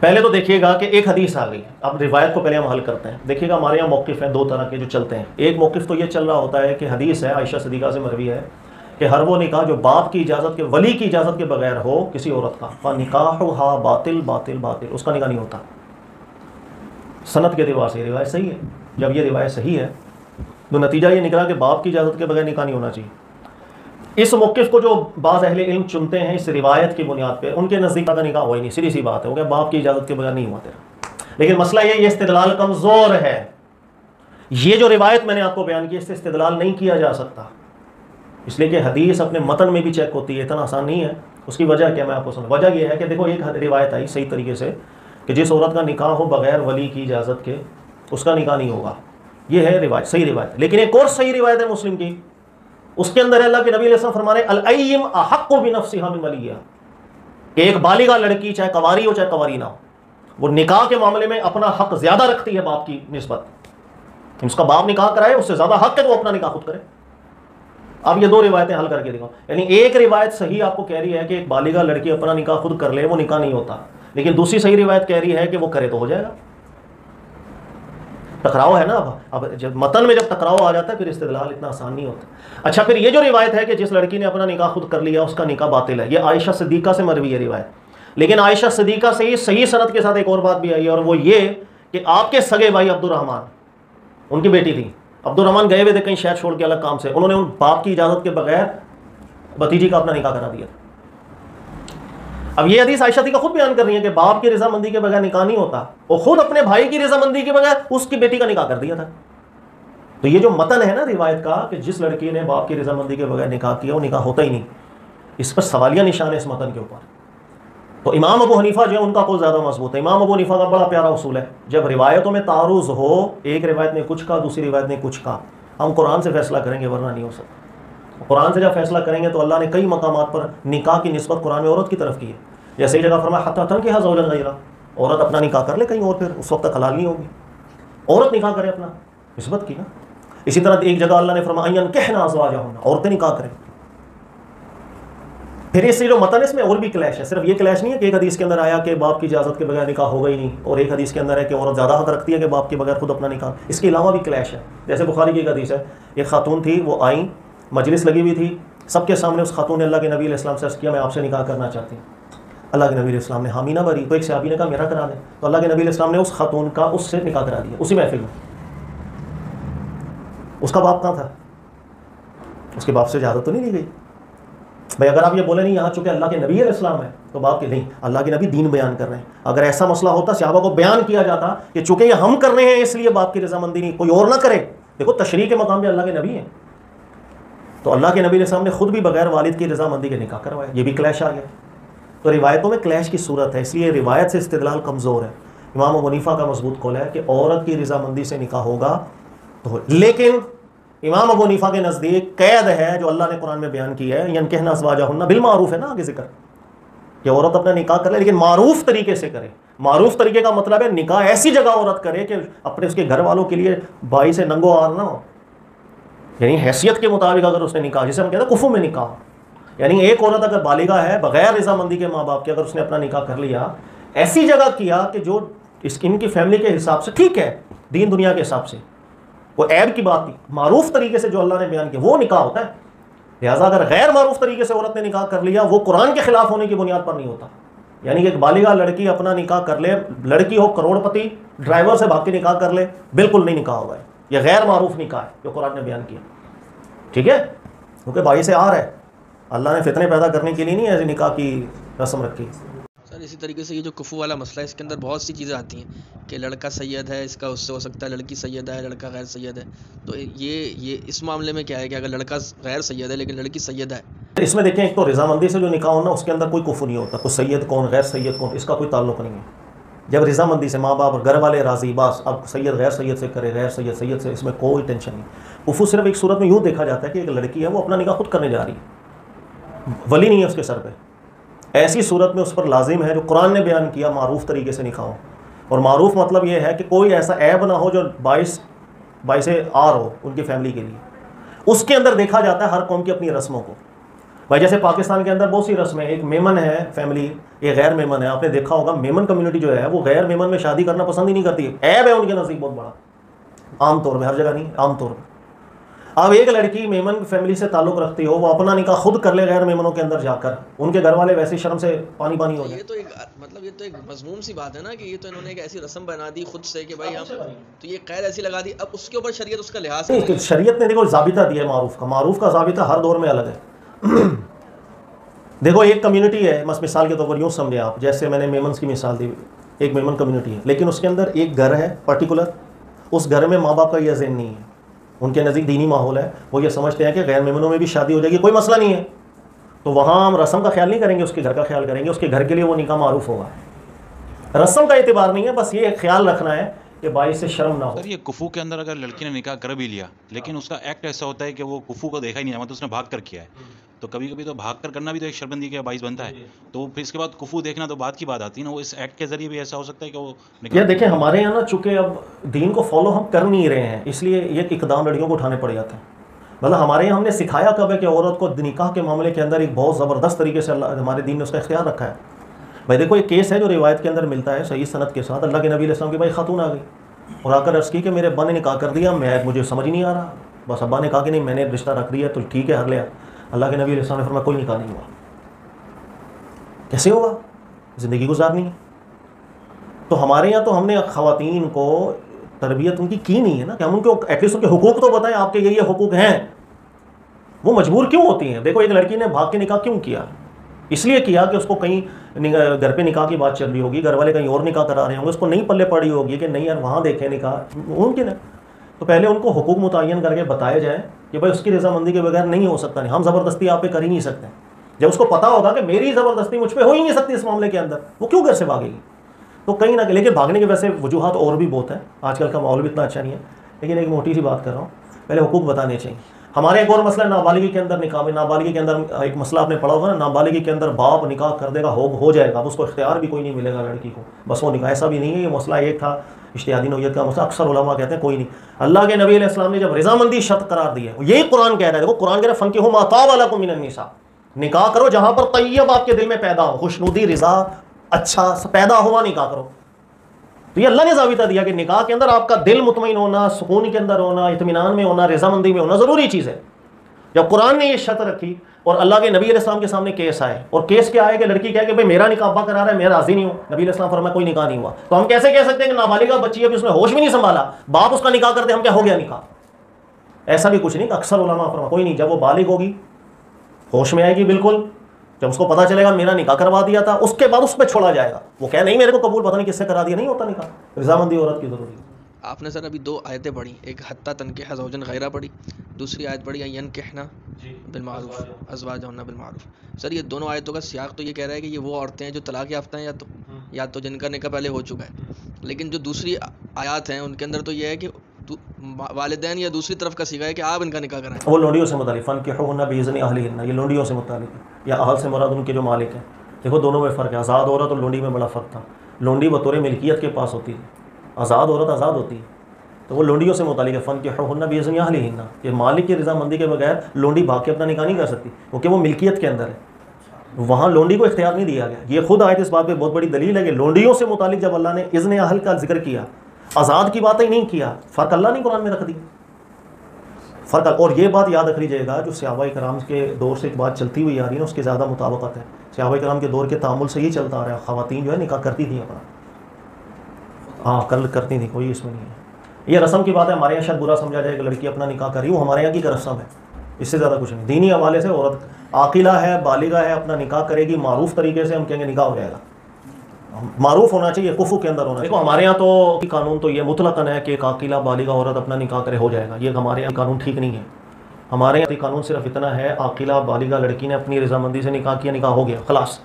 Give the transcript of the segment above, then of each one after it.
पहले तो देखिएगा कि एक हदीस आ गई, अब रिवायत को पहले हम हल करते हैं। देखिएगा हमारे यहाँ मौक़िफ़ हैं दो तरह के जो चलते हैं। एक मौक़िफ़ तो ये चल रहा होता है कि हदीस है आयशा सिद्दीक़ा से मरवी है कि हर वो निकाह जो बाप की इजाज़त के, वली की इजाज़त के बगैर हो किसी औरत का, निकाहुहा बातिल बातिल बातिल, उसका निकाह नहीं होता। सनद के एतबार से रिवायत सही है। जब ये रिवायत सही है तो नतीजा ये निकला कि बाप की इजाज़त के बगैर निकाह नहीं होना चाहिए। इस मौक़िफ़ को जो बाज़ अहले इल्म चुनते हैं इस रिवायत की बुनियाद पर, उनके नज़दीक का निकाह हुआ ही नहीं, सीधी सी बात है, हो गया बाप की इजाज़त के बगैर नहीं हुआ तेरा। लेकिन मसला ये इस्तिदलाल कमज़ोर है। ये जो रिवायत मैंने आपको बयान की इससे इस्तिदलाल नहीं किया जा सकता, इसलिए कि हदीस अपने मतन में भी चेक होती है, इतना आसान नहीं है। उसकी वजह क्या मैं आपको समझ, वजह यह है कि देखो एक रिवायत आई सही तरीके से कि जिस औरत का निकाह हो बगैर वली की इजाज़त के उसका निकाह नहीं होगा, ये है रिवायत, सही रिवायत। लेकिन एक और सही रिवायत है मुस्लिम की, उसके अंदर अल्लाह के नबी अलैहि फरमाने अल-अय्यिम अहक्कु बिनफ्सिहा मिन वलिय्यिहा, कि एक बालिगा लड़की चाहे कवारी हो चाहे कवारी ना हो, वो निकाह के मामले में अपना हक ज्यादा रखती है बाप की निस्बत। उसका बाप निकाह कराए उससे ज्यादा हक है तो वो अपना निकाह खुद करे। अब ये दो रिवायतें हल करके दिखाओ। यानी एक रिवायत सही आपको कह रही है कि एक बालिगा लड़की अपना निकाह खुद कर ले, वो निकाह नहीं होता, लेकिन दूसरी सही रिवायत कह रही है कि वो करे तो हो जाएगा। टकराव है ना। अब जब मतन में जब टकराव आ जाता है फिर इस्तिदलाल इतना आसान नहीं होता। अच्छा, फिर ये जो रिवायत है कि जिस लड़की ने अपना निकाह खुद कर लिया उसका निकाह बातिल है, ये आयशा सिद्दीक़ा से मरवी है रिवायत। लेकिन आयशा सिद्दीक़ा से ही सही सनद के साथ एक और बात भी आई है, और वो ये कि आपके सगे भाई अब्दुर्रहमान, उनकी बेटी थी, अब्दुर्रहमान गए हुए थे कहीं शहर छोड़ के अलग काम से, उन्होंने उन बाप की इजाज़त के बगैर भतीजी का अपना निकाह करा दिया था। अब ये हदीस आयशा का खुद बयान कर रही है कि बाप की रजामंदी के बगैर निकाह नहीं होता, वो खुद अपने भाई की रजामंदी के बगैर उसकी बेटी का निकाह कर दिया था। तो ये जो मतन है ना रिवायत का कि जिस लड़की ने बाप की रजामंदी के बगैर निकाह किया वो निकाह होता ही नहीं, इस पर सवालिया निशान है इस मतन के ऊपर। तो इमाम अबू हनीफा जो है उनका कौल ज़्यादा मजबूत है। इमाम अबू हनीफा का बड़ा प्यारा उसूल है, जब रिवायतों में तारुज़ हो, एक रिवायत ने कुछ कहा दूसरी रिवायत ने कुछ कहा, हम कुरान से फैसला करेंगे वरना नहीं हो सकता। कुरान से जब फैसला करेंगे तो अल्लाह ने कई मकामात पर निकाह की निस्बत कुरान में औरत की तरफ की है। जैसे ही जगह फरमाया हत्ता तनकिहा ज़ौजन गैरा, औरत अपना निकाह कर ले कहीं और, फिर उस वक्त तक हलाल नहीं होगी, औरत निकाह करे, अपना निस्बत की ना। इसी तरह एक जगह अल्लाह ने फरमाया अय्यनकिहना अज़वाजहुन्ना, औरतें निकाह करें। फिर इससे जो मतन इसमें और भी क्लैश है, सिर्फ ये क्लैश नहीं है कि एक हदीस के अंदर आया कि बाप की इजाज़त के बगैर निकाह होगा ही नहीं, और एक हदीस के अंदर है कि औरत ज़्यादा हक रखती है कि बाप के बगैर खुद अपना निकाह। इसके अलावा भी क्लैश है। जैसे बुखारी की एक हदीस है, एक खातून थी, वो आई, मजलिस लगी हुई थी, सबके सामने उस खातून ने अल्लाह के नबी अलैहि सलाम से अर्ज़ किया मैं आपसे निकाह करना चाहती हूँ। अल्लाह के नबी अलैहि सलाम ने हामी ना भरी, तो एक सहाबी ने कहा मेरा करा दें, तो अल्लाह के नबी अलैहि सलाम ने उस खातून का उससे निकाह करा दिया उसी महफिल में। उसका बाप कहाँ था? उसके बाप से इजाज़त तो नहीं ली गई। भाई अगर आप ये बोले नहीं यहाँ चूंकि अल्लाह के नबी अलैहिस्सलाम है तो बाप के नहीं, अल्लाह के नबी दीन बयान कर रहे हैं। अगर ऐसा मसला होता सहाबा को बयान किया जाता कि चूंकि ये हम कर रहे हैं इसलिए बाप की रजामंदी नहीं, कोई और ना करे। देखो तशरीह के मकाम पे अल्लाह के नबी हैं, तो अल्लाह के नबी अलैहिस्सलाम ने खुद भी बगैर वालिद की रजामंदी के निकाह करवाया, ये भी क्लैश आ गया। तो रिवायतों में क्लैश की सूरत है, इसलिए रिवायत से इस्तिदलाल कमज़ोर है। इमाम अबू हनीफा का मजबूत कौल है कि औरत की रजामंदी से निकाह होगा तो, लेकिन इमाम अबू हनीफा के नज़दीक कैद है जो अल्लाह ने कुरान में बयान की है, यनकिहना अज़वाजहुन्ना बिल मारूफ है ना, आगे जिक्र कि औरत अपना निकाह कर ले लेकिन मारूफ तरीके से करे। मारूफ तरीके का मतलब है निकाह ऐसी जगह औरत करे कि अपने उसके घर वालों के लिए भाई से नंगो आर ना हो, यानी हैसियत के मुताबिक अगर उसने निकाह, जिसे हम कहते हैं कुफू में निकाह, यानी एक औरत अगर बालिगा है बगैर रजामंदी के माँ बाप के, अगर उसने अपना निकाह कर लिया ऐसी जगह किया कि जो इनकी फैमिली के हिसाब से ठीक है, दीन दुनिया के हिसाब से वो ऐब की बात नहीं, मारूफ तरीके से जो अल्लाह ने बयान किया वो निकाह होता है। लिहाजा अगर गैर मारूफ तरीके से औरत ने निकाह कर लिया वो कुरान के खिलाफ होने की बुनियाद पर नहीं होता। यानी कि एक बालिगा लड़की अपना निकाह कर ले, लड़की हो करोड़पति ड्राइवर से भाग के निकाह कर ले, बिल्कुल नहीं निकाह होगा, यह गैर मारूफ निकाह है जो कुरान ने बयान किया। ठीक है, क्योंकि भाई से आ रहा है, अल्लाह ने फितने पैदा करने के लिए नहीं ऐसी निकाह की रस्म रखी। सर इसी तरीके से ये जो कुफू वाला मसला है इसके अंदर बहुत सी चीज़ें आती हैं कि लड़का सैयद है, इसका उससे हो सकता है, लड़की सैयद है, लड़का गैर सैयद है। तो ये इस मामले में क्या है कि अगर लड़का गैर सैयद है लेकिन लड़की सैयद है, इसमें देखें एक तो रजामंदी से जो निकाह होना उसके अंदर कोई कुफू नहीं होता, कोई सैयद कौन गैर सैयद कौन इसका कोई ताल्लुक नहीं है। जब रजामंदी से माँ बाप और घर वाले राजी, बस अब सैयद गैर सैयद से करे, गैर सैयद सैयद से, इसमें कोई टेंशन नहीं। कुफू सिर्फ एक सूरत में यूँ देखा जाता है कि एक लड़की है वो अपना निकाह खुद करने जा रही है, वली नहीं है उसके सर पर, ऐसी सूरत में उस पर लाजिम है जो कुरान ने बयान किया मारूफ तरीके से निकाह हो। और मारूफ मतलब यह है कि कोई ऐसा ऐब ना हो जो बाइस आर हो उनकी फैमिली के लिए। उसके अंदर देखा जाता है हर कौम की अपनी रस्मों को। भाई जैसे पाकिस्तान के अंदर बहुत सी रस्में, एक मेमन है फैमिली, एक गैर मेमन है। आपने देखा होगा मेमन कम्युनिटी जो है वो गैर मेमन में शादी करना पसंद ही नहीं करती, ऐब है उनके नज़दीक बहुत बड़ा, आमतौर में, हर जगह नहीं, आमतौर में। अब एक लड़की मेमन फैमिली से ताल्लुक़ रखती हो, वो अपना निकाह खुद कर ले गैर मेमनों के अंदर जाकर, उनके घर वाले वैसे शर्म से पानी पानी हो जाए। ये तो एक मतलब ये तो एक मजमूम सी बात है ना कि ये तो इन्होंने एक ऐसी रस्म बना दी खुद से कि भाई हम तो ये कैद ऐसी लगा दी, अब उसके ऊपर शरीयत उसका लिहाज नहीं, शरीयत ने देखो जाबिता दिया है मारूफ का जाबिता हर दौर में अलग है। देखो एक कम्युनिटी है, मिसाल के तौर पर यूँ समझे आप, जैसे मैंने मेमन्स की मिसाल दी, एक मेमन कम्युनिटी है, लेकिन उसके अंदर एक घर है पर्टिकुलर, उस घर में माँ बाप का यह ज़हन नहीं है, उनके नज़दीक दीनी माहौल है, वो ये समझते हैं कि गैर मेमनों में भी शादी हो जाएगी, कोई मसला नहीं है, तो वहाँ हम रस्म का ख्याल नहीं करेंगे, उसके घर का ख्याल करेंगे, उसके घर के लिए वो निकाह मारूफ होगा। रस्म का एतबार नहीं है, बस ये ख्याल रखना है कि बाइस से शर्म ना हो। सर ये कुफू के अंदर अगर लड़की ने निकाह कर भी लिया, लेकिन उसका एक्ट ऐसा होता है कि वो कुफू को देखा ही नहीं है, मतलब उसने भाग कर किया है, तो कभी कभी तो भाग कर करना भी तो एक शर्मिंदगी का बाइस बनता है, तो फिर इसके बाद कुफू देखना तो बात की बात आती है ना, वो इस एक्ट के जरिए भी ऐसा हो सकता है कि वो यार देखें, हमारे यहाँ ना चूँकि अब दीन को फॉलो हम कर नहीं रहे हैं, इसलिए ये इकदाम लड़कियों को उठाने पड़ जाते हैं। मतलब हमारे यहाँ हमने सिखाया कब है कि औरत को निकाह के मामले के अंदर एक बहुत ज़बरदस्त तरीके से हमारे दीन ने उसका इख्तियार रखा है। भाई देखो एक केस है जो रिवायत के अंदर मिलता है सही सनद के साथ, अल्लाह के नबी अलैहि सलाम की भाई खातून आ गई और आकर अर्ज़ की कि मेरे अब्बा ने निकाह कर दिया, मुझे समझ नहीं आ रहा, बस अब्बा ने कहा कि नहीं मैंने रिश्ता रख दिया तो ठीक है, हर लिया। अल्लाह के नबी अलैहि सलाम ने फरमाया कोई निकाह नहीं हुआ। कैसे होगा, ज़िंदगी गुजारनी है। तो हमारे यहाँ तो हमने ख़वातीन को तरबियत उनकी की नहीं है ना, कि हम उनको एटलीस्ट उनके हुकूक तो बताएं, आपके ये हुकूक हैं। वो मजबूर क्यों होती हैं? देखो एक लड़की ने भाग के निकाह क्यों किया, इसलिए किया कि उसको कहीं घर पे निकाह की बात चल रही होगी, घर वाले कहीं और निकाह करा रहे होंगे, उसको नहीं पल्ले पड़ी होगी कि नहीं यार वहाँ देखें निकाह, मुमकिन है। तो पहले उनको हुकूक मुतय्यन करके बताया जाए कि भाई उसकी रजामंदी के बगैर नहीं हो सकता, नहीं हम ज़बरदस्ती आप पे कर ही नहीं सकते। जब उसको पता होगा कि मेरी ज़बरदस्ती मुझ पर हो ही नहीं सकती इस मामले के अंदर, वो क्यों घर से भागेगी? तो कहीं ना कहीं, लेकिन भागने के वैसे वजूहात और भी बहुत हैं, आजकल का माहौल भी इतना अच्छा नहीं है, लेकिन एक मोटी सी बात कर रहा हूँ, पहले हुकूक बताने चाहिए। हमारे एक और मसला नाबालिगी के अंदर निकाह में, नाबालिगी के अंदर एक मसला आपने पढ़ा होगा ना, नाबालिगी के अंदर बाप निकाह कर देगा, हो जाएगा, अब उसको इख्तियार भी कोई नहीं मिलेगा लड़की को, बस वो निकाह। ऐसा भी नहीं है, ये मसला एक था इज्तिहादी नौइयत का मसला, अक्सर उलमा कहते हैं कोई नहीं। अल्लाह के नबी अलैहि सलाम ने जब रज़ामंदी शर्त करार दी है, यही कुरान कह रहा है, देखो कुरान कह रहा है फंकिहू मा ताब लकुम मिनन निसा, निकाह करो जहाँ पर तय्यब आपके दिल में पैदा हो, खुशनुदी रिज़ा अच्छा पैदा हुआ निकाह करो। तो ये अल्लाह ने ज़ाबिता दिया कि निकाह के अंदर आपका दिल मुतमईन होना, सुकून के अंदर होना, इत्मीनान में होना, रज़ामंदी में होना ज़रूरी चीज़ है। जब कुरान ने ये शर्त रखी और अल्लाह के नबी अलैहिस्सलाम के सामने केस आए, और केस क्या है कि लड़की क्या है कि भाई मेरा निकाह अब्बा करा रहा है, मैं राज़ी नहीं हूँ, नबी अलैहिस्सलाम फरमाया कोई निकाह नहीं हुआ, तो हम कैसे कह सकते हैं कि नाबालिगा बच्ची है, उसने होश भी नहीं संभाला, बाप उसका निकाह करते हम क्या हो गया निकाह? ऐसा भी कुछ नहीं। अक्सर उलमा फरमाया कोई नहीं, जब वो बालिग होगी, होश में आएगी बिल्कुल, जब उसको पता चलेगा मेरा निकाह करवा दिया था, उसके बाद उस पर छोड़ा जाएगा। वो क्या नहीं मेरे को कबूल पता नहीं किससे करा दिया, नहीं होता निकाह, रज़ामंदी औरत की ज़रूरी है। आपने सर अभी 2 आयतें पढ़ी, एक हत्ता तनकिह ज़ौजन गैरा पढ़ी, दूसरी आयत पढ़ी यनकिहना बिलमारूफ अज़वाजहुन्ना बिलमारूफ। सर ये दोनों आयतों का सियाक तो ये कह रहा है कि ये वो औरतें हैं जो तलाक याफ्ता हैं या तो जिनका निकाह पहले हो चुका है, लेकिन जो दूसरी आयत हैं उनके अंदर तो ये है कि वालिदैन या दूसरी तरफ का सीगा है कि आप इनका निकाह कराएं। वो लोंडियों से मुतालिक, फनकिहुन्ना बिइज़्नि अहलिहिन्ना, ये लोंडियों से मुतालिक है, या अहल से मुराद उनके जो मालिक हैं। देखो दोनों में फ़र्क है, आज़ाद औरत और लोंडी में बड़ा फ़र्क था। लोंडी बतौर मिल्कियत के पास होती है, आज़ाद औरत आज़ाद होती है, तो वो लोंडियों से मुतालिक है। फनकिहुन्ना बिइज़्नि अहलिहिन्ना, कि मालिक की रज़ामंदी के बगैर लोंडी भाग के अपना निकाह नहीं कर सकती, क्योंकि वो मिल्कियत के अंदर है, वहाँ लोंडी को इख्तियार नहीं दिया गया। ये खुद आयत इस बात पे बहुत बड़ी दलील है कि लोंडियों से मुतालिक जब अल्लाह ने इज़्न अहल का जिक्र किया, आज़ाद की बात ही नहीं किया, फ़र्क अल्लाह ने कुरान में रख दी, फ़र्क। और ये बात याद रख लीजिएगा, जो सहाबा कराम के दौर से एक बात चलती हुई आ रही है ना, उसके ज़्यादा मुताबिकत है। सहाबा कराम के दौर के तामुल से ही चलता आ रहा है, ख़वातीन जो है निकाह करती थी अपना, हाँ कल करती थी, कोई इसमें नहीं है। ये रस्म की बात है, हमारे यहाँ शायद बुरा समझा जाए कि लड़की अपना निकाह करी, वो हमारे यहाँ की रस्म है, इससे ज़्यादा कुछ नहीं। दीनी हवाले से औरत आकिला है, बालिगा है, अपना निकाह करेगी मारूफ तरीके से, हम कहेंगे निकाह हो जाएगा। मारूफ होना चाहिए, कुफू के अंदर होना चाहिए। देखो हमारे यहाँ तो कानून तो ये मुतलकन है कि एक आकिला बालिगा औरत अपना निकाह करे हो जाएगा, ये हमारे यहाँ कानून ठीक नहीं है। हमारे यहाँ कानून सिर्फ इतना है, आकिला बालिगा लड़की ने अपनी रज़ामंदी से निकाह किया, निकाह हो गया, खलास।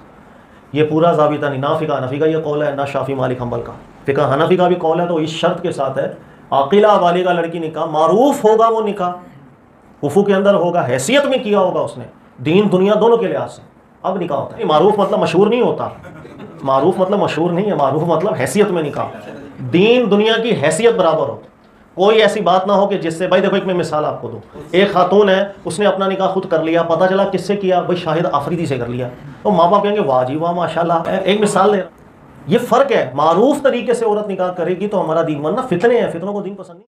ये पूरा ज़ाबिता नहीं, ना फ़िक़ा हनफ़ी का ये कौल है, ना शाफ़ी मालिक हम्बल का। फ़िक़ा हनफ़ी का भी कौल है, तो इस शर्त के साथ है, आकिला बालिगा लड़की निकाह मारूफ होगा, वो निकाह कुफू के अंदर होगा, हैसियत में किया होगा उसने, दीन दुनिया दोनों के लिहाज से, अब निकाह होता है। मारूफ मतलब मशहूर नहीं होता, मारूफ मतलब मशहूर नहीं है, मारूफ मतलब हैसियत में निकाह, दीन दुनिया की हैसियत बराबर हो। कोई ऐसी बात ना हो कि जिससे, भाई देखो एक मैं मिसाल आपको दूं, एक खातून है, उसने अपना निकाह खुद कर लिया, पता चला किससे किया, भाई शाहिद आफरीदी से कर लिया, तो माँ बाप कहेंगे वाह जी वाह माशाल्लाह। एक मिसाल दे रहा, ये फ़र्क है। मारूफ तरीके से औरत निकाह करेगी तो हमारा दीन, वरना फितने हैं, फितनों को दीन पसंद नहीं।